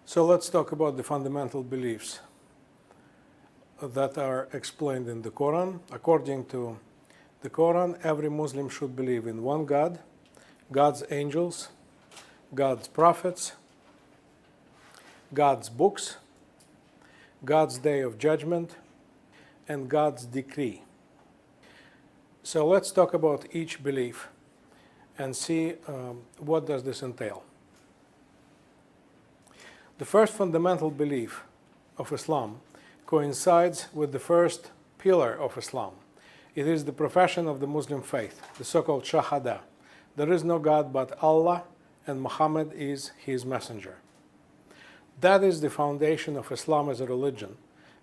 So let's talk about the fundamental beliefs that are explained in the Quran. According to the Quran, every Muslim should believe in one God, God's angels, God's prophets, God's books, God's day of judgment, and God's decree. So let's talk about each belief and see what does this entail. The first fundamental belief of Islam coincides with the first pillar of Islam. It is the profession of the Muslim faith, the so-called Shahada. There is no God but Allah, and Muhammad is his messenger. That is the foundation of Islam as a religion,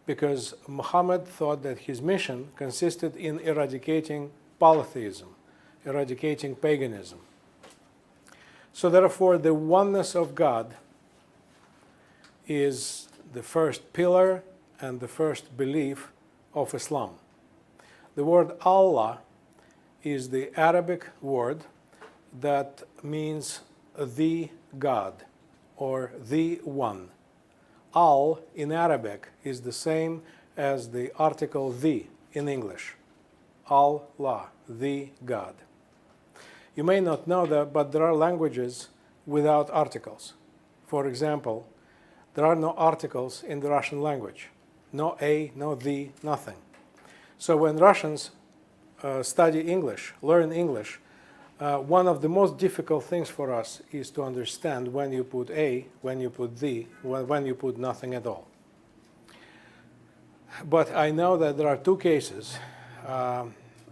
because Muhammad thought that his mission consisted in eradicating polytheism, eradicating paganism. So therefore, the oneness of God is the first pillar and the first belief of Islam. The word Allah is the Arabic word that means the God or the one. Al in Arabic is the same as the article the in English. Allah, the God. You may not know that, but there are languages without articles. For example, there are no articles in the Russian language. No a, no the, nothing. So when Russians study English, learn English, one of the most difficult things for us is to understand when you put a, when you put the, when you put nothing at all. But I know that there are two cases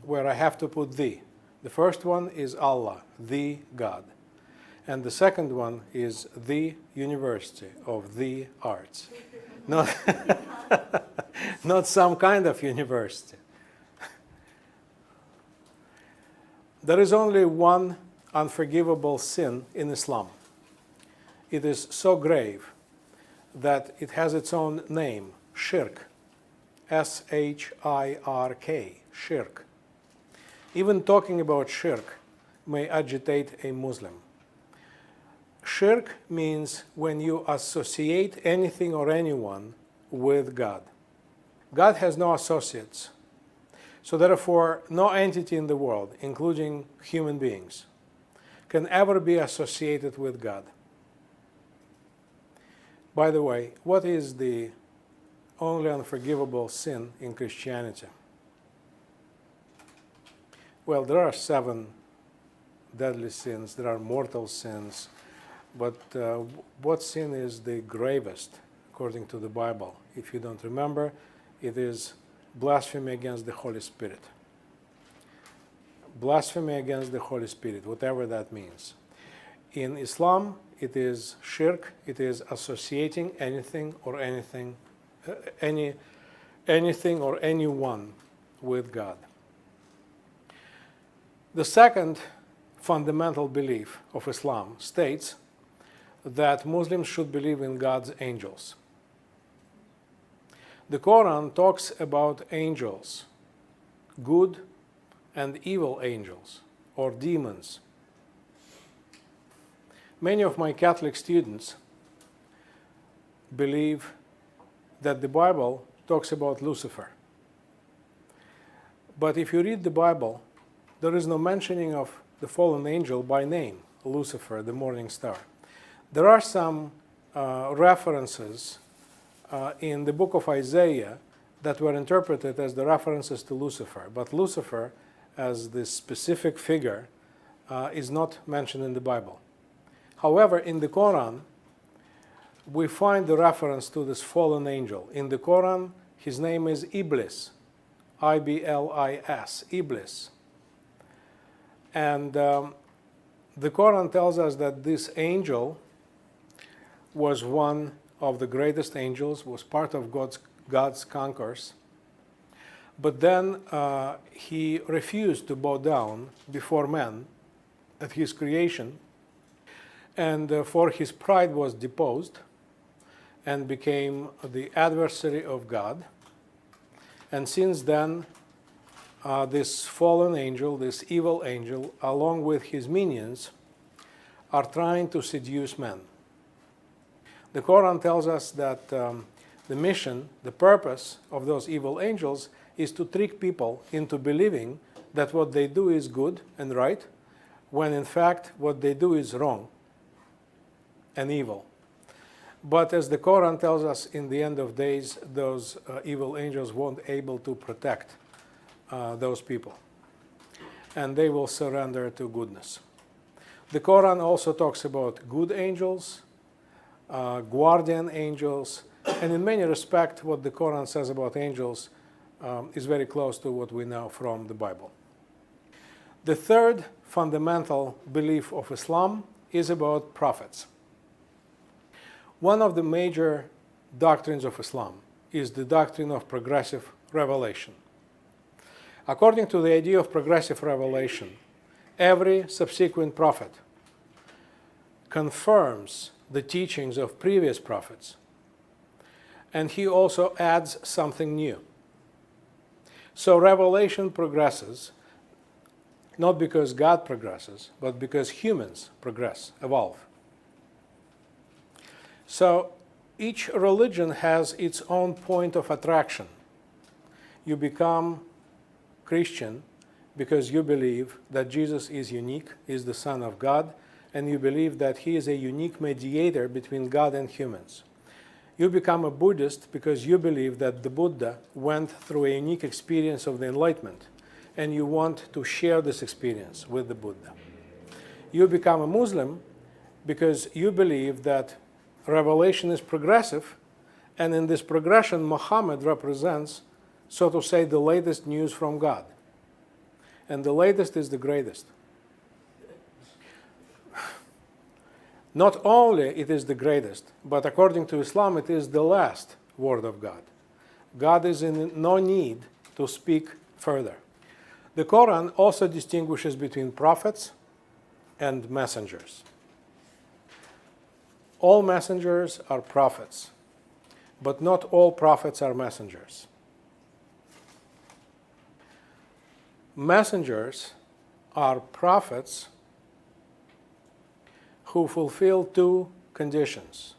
where I have to put the. The first one is Allah, the God. And the second one is the University of the Arts. Not, not some kind of university. There is only one unforgivable sin in Islam. It is so grave that it has its own name, shirk. S-H-I-R-K, shirk. Even talking about shirk may agitate a Muslim. Shirk means when you associate anything or anyone with God. God has no associates. So therefore, no entity in the world, including human beings, can ever be associated with God. By the way, what is the only unforgivable sin in Christianity? Well, there are 7 deadly sins. There are mortal sins. But what sin is the gravest, according to the Bible? If you don't remember, it is blasphemy against the Holy Spirit. Blasphemy against the Holy Spirit, whatever that means. In Islam, it is shirk. It is associating anything or anything, anything or anyone with God. The second fundamental belief of Islam states that Muslims should believe in God's angels. The Quran talks about angels, good and evil angels, or demons. Many of my Catholic students believe that the Bible talks about Lucifer. But if you read the Bible, there is no mentioning of the fallen angel by name, Lucifer, the morning star. There are some references in the book of Isaiah that were interpreted as the references to Lucifer. But Lucifer, as this specific figure, is not mentioned in the Bible. However, in the Quran, we find the reference to this fallen angel. In the Quran, his name is Iblis, I-B-L-I-S, Iblis. And the Quran tells us that this angel was one of the greatest angels, was part of God's concourse. But then he refused to bow down before man at his creation, and for his pride was deposed and became the adversary of God. And since then, this fallen angel, this evil angel, along with his minions, are trying to seduce men. The Quran tells us that the mission, the purpose of those evil angels is to trick people into believing that what they do is good and right, when in fact what they do is wrong and evil. But as the Quran tells us, in the end of days, those evil angels won't be able to protect those people, and they will surrender to goodness. The Quran also talks about good angels, guardian angels, and in many respects what the Quran says about angels is very close to what we know from the Bible. The third fundamental belief of Islam is about prophets. One of the major doctrines of Islam is the doctrine of progressive revelation. According to the idea of progressive revelation, every subsequent prophet confirms the teachings of previous prophets, and he also adds something new. So revelation progresses, not because God progresses, but because humans progress, evolve. So each religion has its own point of attraction. You become Christian because you believe that Jesus is unique, is the Son of God, and you believe that he is a unique mediator between God and humans. You become a Buddhist because you believe that the Buddha went through a unique experience of the enlightenment, and you want to share this experience with the Buddha. You become a Muslim because you believe that revelation is progressive, and in this progression, Muhammad represents, so to say, the latest news from God. And the latest is the greatest. Not only it is the greatest, but according to Islam, it is the last word of God. God is in no need to speak further. The Quran also distinguishes between prophets and messengers. All messengers are prophets, but not all prophets are messengers. Messengers are prophets who fulfill two conditions.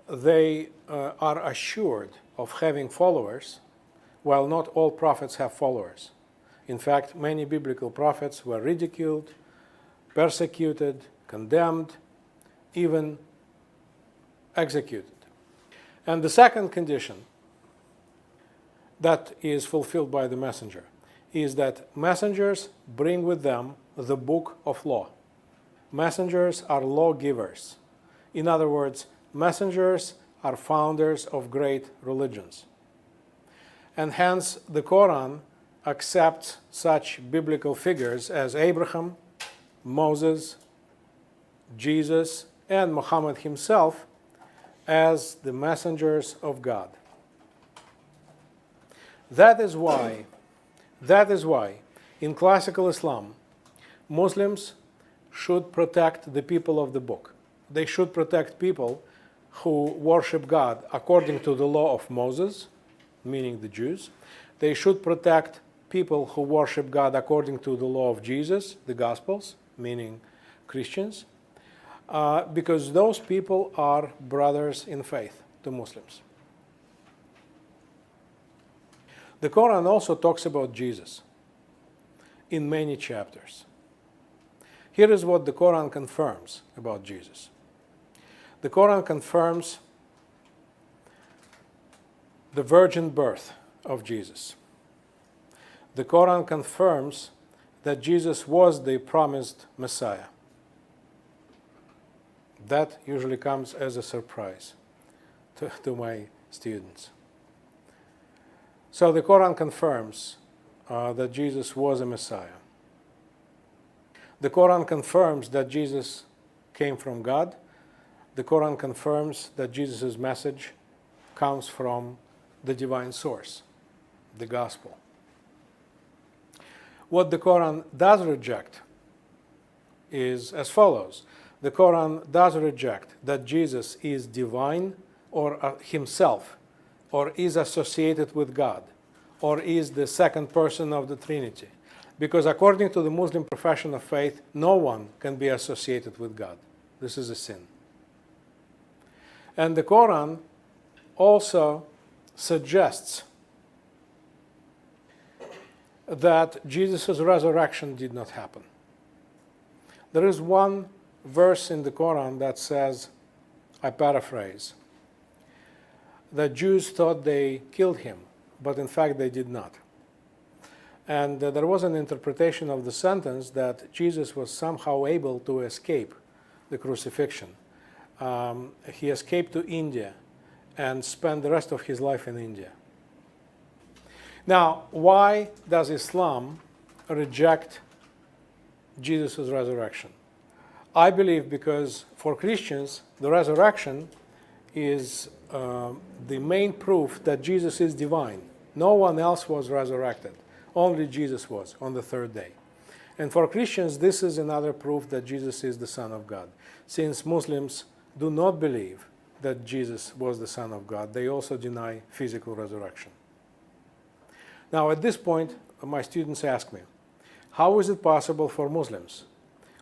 They are assured of having followers, while not all prophets have followers. In fact, many biblical prophets were ridiculed, persecuted, condemned, even executed. And the second condition that is fulfilled by the messenger is that messengers bring with them the book of law. Messengers are lawgivers. In other words, messengers are founders of great religions. And hence the Quran accepts such biblical figures as Abraham, Moses, Jesus, and Muhammad himself as the messengers of God. That is why in classical Islam, Muslims should protect the people of the book. They should protect people who worship God according to the law of Moses, meaning the Jews. They should protect people who worship God according to the law of Jesus, the Gospels, meaning Christians, because those people are brothers in faith to Muslims. The Quran also talks about Jesus in many chapters. Here is what the Quran confirms about Jesus. The Quran confirms the virgin birth of Jesus. The Quran confirms that Jesus was the promised Messiah. That usually comes as a surprise to my students. So the Quran confirms that Jesus was a Messiah. The Quran confirms that Jesus came from God. The Quran confirms that Jesus' message comes from the divine source, the gospel. What the Quran does reject is as follows. The Quran does reject that Jesus is divine or himself, or is associated with God, or is the second person of the Trinity. Because according to the Muslim profession of faith, no one can be associated with God. This is a sin. And the Qur'an also suggests that Jesus' resurrection did not happen. There is one verse in the Qur'an that says, I paraphrase, that Jews thought they killed him, but in fact they did not. And there was an interpretation of the sentence that Jesus was somehow able to escape the crucifixion. He escaped to India and spent the rest of his life in India. Now, why does Islam reject Jesus' resurrection? I believe because for Christians, the resurrection is the main proof that Jesus is divine. No one else was resurrected. Only Jesus was on the third day. And for Christians, this is another proof that Jesus is the Son of God. Since Muslims do not believe that Jesus was the Son of God, they also deny physical resurrection. Now, at this point, my students ask me, how is it possible for Muslims,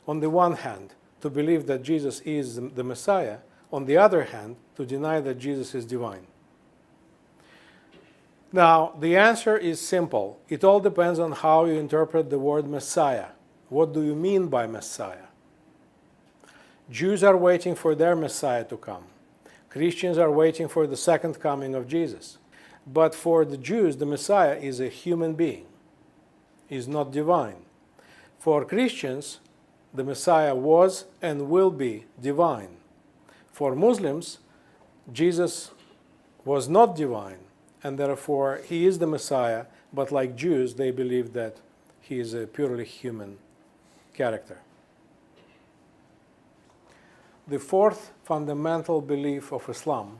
on the one hand, to believe that Jesus is the Messiah, on the other hand, to deny that Jesus is divine? Now, the answer is simple. It all depends on how you interpret the word Messiah. What do you mean by Messiah? Jews are waiting for their Messiah to come. Christians are waiting for the second coming of Jesus. But for the Jews, the Messiah is a human being, is not divine. For Christians, the Messiah was and will be divine. For Muslims, Jesus was not divine, and therefore he is the Messiah, but like Jews, they believe that he is a purely human character. The fourth fundamental belief of Islam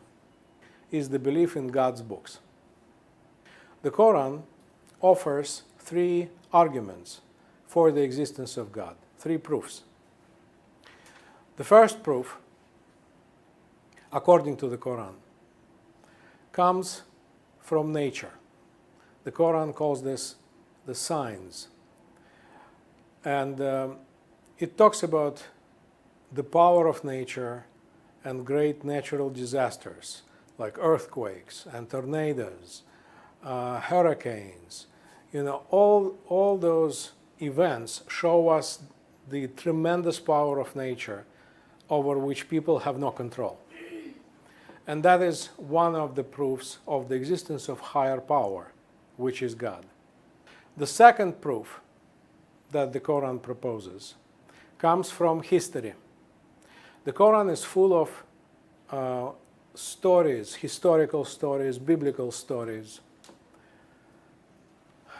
is the belief in God's books. The Quran offers 3 arguments for the existence of God, 3 proofs. The first proof, according to the Quran, comes from nature. The Quran calls this the signs. And it talks about the power of nature and great natural disasters like earthquakes and tornadoes, hurricanes. All those events show us the tremendous power of nature over which people have no control. And that is one of the proofs of the existence of higher power, which is God. The second proof that the Quran proposes comes from history. The Quran is full of stories, historical stories, biblical stories.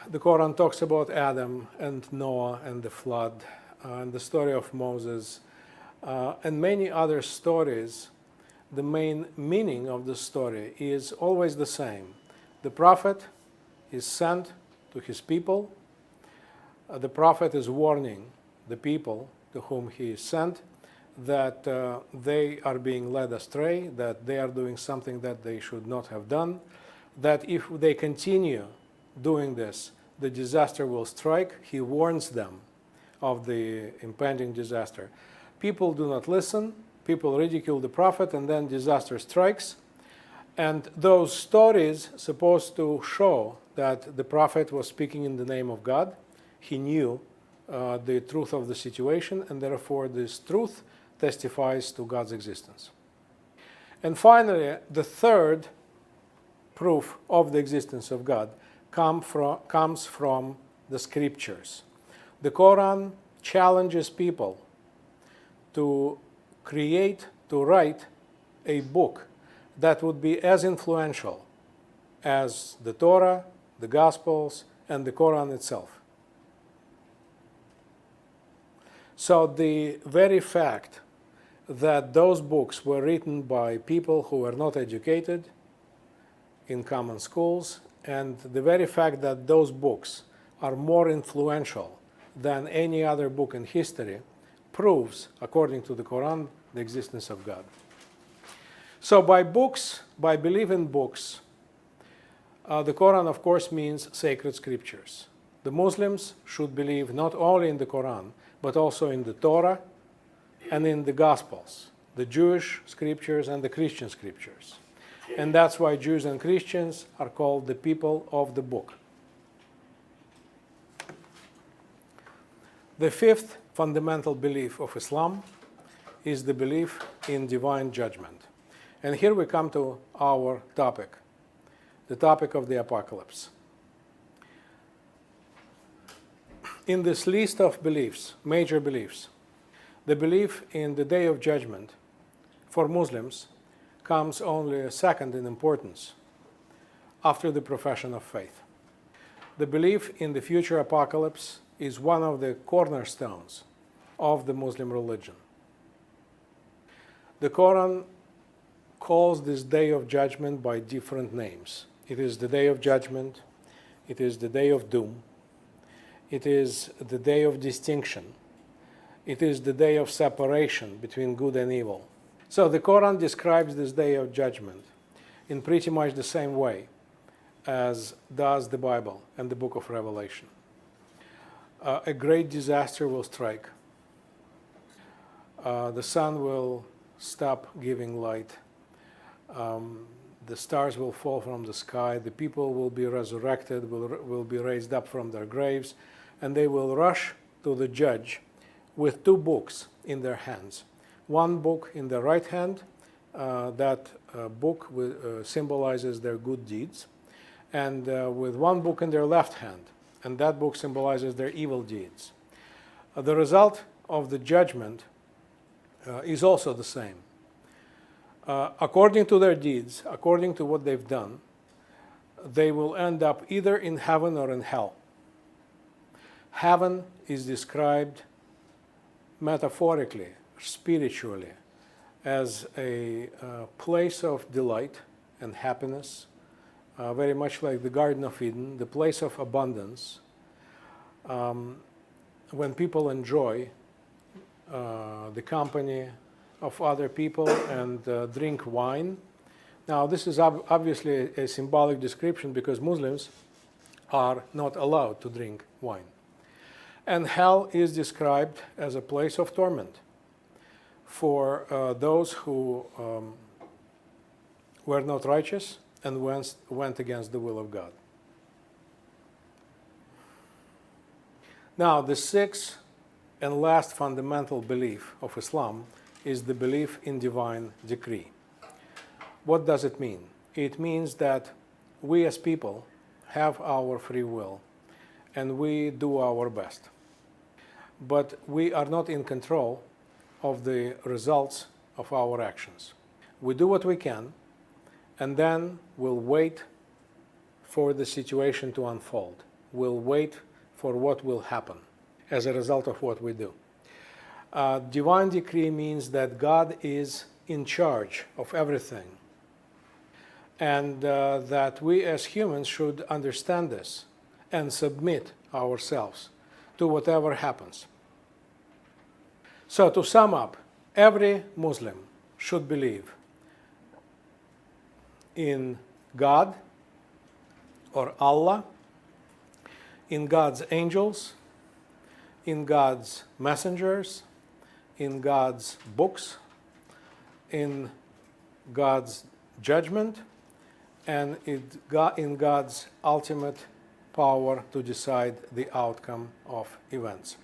The Quran talks about Adam and Noah and the flood, and the story of Moses, and many other stories. The main meaning of the story is always the same. The prophet is sent to his people. The prophet is warning the people to whom he is sent that they are being led astray, that they are doing something that they should not have done, that if they continue doing this, the disaster will strike. He warns them of the impending disaster. People do not listen. People ridicule the prophet, and then disaster strikes. And those stories supposed to show that the prophet was speaking in the name of God. He knew the truth of the situation, and therefore this truth testifies to God's existence. And finally, the third proof of the existence of God comes from the scriptures. The Quran challenges people to write a book that would be as influential as the Torah, the Gospels, and the Quran itself. So the very fact that those books were written by people who were not educated in common schools, and the very fact that those books are more influential than any other book in history proves, according to the Quran, the existence of God. So by belief in books, the Quran, of course, means sacred scriptures. The Muslims should believe not only in the Quran, but also in the Torah and in the Gospels. the Jewish scriptures and the Christian scriptures. And that's why Jews and Christians are called the people of the book. The fifth fundamental belief of Islam is the belief in divine judgment. And here we come to our topic, the topic of the apocalypse. In this list of beliefs, major beliefs, the belief in the Day of Judgment for Muslims comes only second in importance after the profession of faith. The belief in the future apocalypse is one of the cornerstones of the Muslim religion. The Qur'an calls this Day of Judgment by different names. It is the Day of Judgment, it is the Day of Doom, it is the Day of Distinction, it is the Day of Separation between good and evil. So the Qur'an describes this Day of Judgment in pretty much the same way as does the Bible and the book of Revelation. A great disaster will strike. The sun will stop giving light. The stars will fall from the sky. The people will be resurrected, will be raised up from their graves, and they will rush to the judge with two books in their hands. One book in the right hand, that book symbolizes their good deeds, and with one book in their left hand, and that book symbolizes their evil deeds. The result of the judgment is also the same. According to their deeds, according to what they've done, they will end up either in heaven or in hell. Heaven is described metaphorically, spiritually, as a place of delight and happiness, very much like the Garden of Eden, the place of abundance, when people enjoy the company of other people and drink wine. Now, this is obviously a symbolic description because Muslims are not allowed to drink wine. And hell is described as a place of torment for those who were not righteous and went against the will of God. Now, the sixth and last fundamental belief of Islam is the belief in divine decree. What does it mean? It means that we as people have our free will and we do our best. But we are not in control of the results of our actions. We do what we can, and then we'll wait for the situation to unfold. We'll wait for what will happen as a result of what we do. Divine decree means that God is in charge of everything, and that we as humans should understand this and submit ourselves to whatever happens. So to sum up, every Muslim should believe in God or Allah, in God's angels, in God's messengers, in God's books, in God's judgment, and in God's ultimate power to decide the outcome of events.